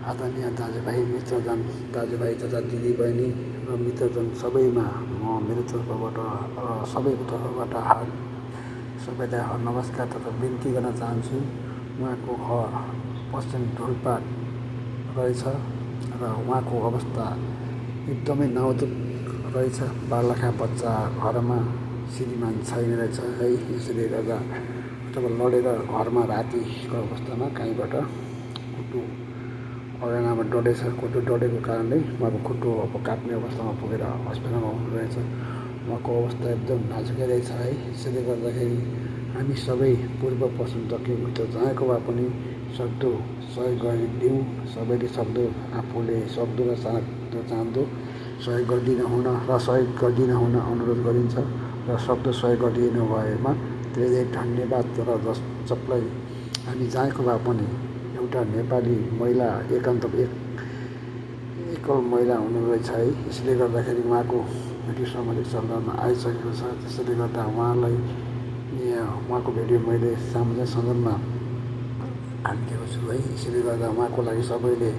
आदरणीय दाजुभाइ मित्रजन, दाजुभाइ तथा दिदीबहिनी र मित्रजन सबैमा म मेरो तर्फबाट र सबैको तर्फबाट सबैलाई नमस्कार तथा बिन्ती गर्न चाहन्छु। उहाँको घर पश्चिम ढुल्पाट रहेछ र उहाँको अवस्था एकदमै नाजुक रहेछ। बालखा बच्चा घरमा श्रीमान छैन रहेछ है। यसले गर्दा अथवा लडेर घरमा रातिको अवस्थामा कहीँबाट खुट्टु अँगालोमा डढेछ। खुट्टु डढेको कारणले उहाँको खुट्टु अब काट्ने अवस्थामा पुगेर हस्पिटलमा हुनुहुरहेछ। उहाँको अवस्था एकदम नाजुकै रहेछ है। यसले गर्दाखेरि हामी सबै पूर्व पश्चिम दक्षिण उत्तर जहाँको भए पनि सक्दो सहयोग गरिदिउँ। सबैले सक्दो, आफूले सक्दो र चाहँदो सहयोग गरिदिन हुन अनुरोध गरिन्छ र सक्दो सहयोग गरिदिनु भएमा धेरै धन्यवाद। र जसलाई हामी जहाँको भए पनि एउटा नेपाली महिला एकल महिला हुनुहुरहेछ है। यसले गर्दाखेरि उहाँको भिडियो सामाजिक सञ्जालमा आइसकेको छ। त्यसैले गर्दा उहाँको भिडियो मैले सामाजिक सञ्जालमा हालिदिएको छु है। यसले गर्दा उहाँको लागि सबैले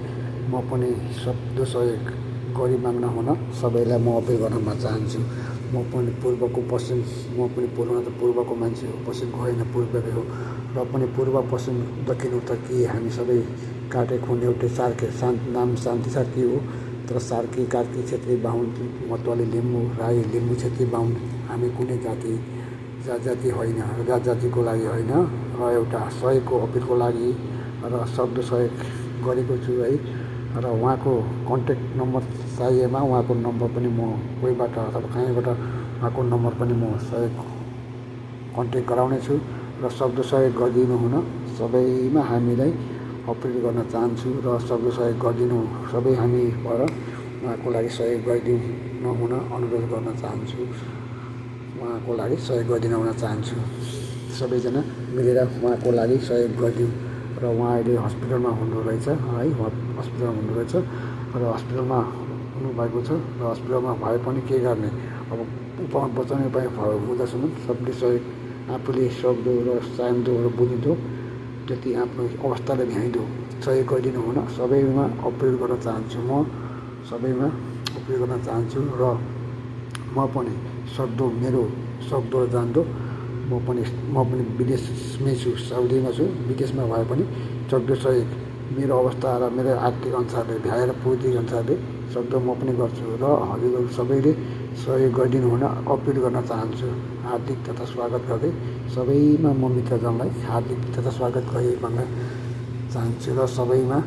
म पनि सक्दो सहयोग गरिमाग्न हुन सबैलाई म अपिल गर्न चाहन्छु। म पनि पूर्वको मान्छे हो, पश्चिमको होइन, पूर्वकै हो र पनि पूर्व पश्चिम दक्षिण उत्तर के हामी सबै काटे खुन एउटै सार्के नाम शान्ति सार्की हो। तर सार्की, कार्की, छेत्री, बाहुन, मतवाली, लिम्बू, राई, लिम्बू, छेत्री, बाहुन हामी कुनै जाति होइन र जातिको लागि होइन र एउटा सहयोगको अपिलको लागि र सक्दो सहयोग गरेको छु है। र उहाँको कन्ट्याक्ट नम्बर चाहिएमा उहाँको नम्बर पनि म कोहीबाट अथवा कहीँबाट उहाँको नम्बर पनि म कन्ट्याक्ट गराउने छु र सक्दो सहयोग गरिदिनु हुन सबैमा हामीलाई अपिल गर्न चाहन्छु र सक्दो सहयोग गरिदिनु सबै हामीबाट उहाँको लागि सहयोग गरिदिनु हुन अनुरोध गर्न चाहन्छु। उहाँको लागि सहयोग गरिदिनु हुन चाहन्छु। सबैजना मिलेर उहाँको लागि सहयोग गरिदिउँ। र उहाँ अहिले हस्पिटलमा हुनुहुरहेछ है। र हस्पिटलमा हुनुभएको छ र हस्पिटलमा भए पनि के गर्ने, अब बचाउने उपाय हुँदासम्म सबले सहयोग आफूले सक्दो र चाहँदो र बुझिँदो जति आफ्नो अवस्थालाई भ्याइदो सहयोग गरिदिनु हुन सबैमा अपिल गर्न चाहन्छु। र म पनि मेरो सक्दो र जान्दो म पनि विदेशमै छु, साउदीमा छु। विदेशमा भए पनि सक्दो सहयोग मेरो अवस्था र मेरो आर्थिक अनुसारले भ्याएर पुगेको अनुसारले सक्दो म पनि गर्छु र हजुरहरू सबैले सहयोग गरिदिनु हुन अपिल गर्न चाहन्छु। हार्दिक तथा स्वागत गर्दै सबैमा म मित्रजनलाई हार्दिक तथा स्वागत गरिदिन चाहन्छु र सबैमा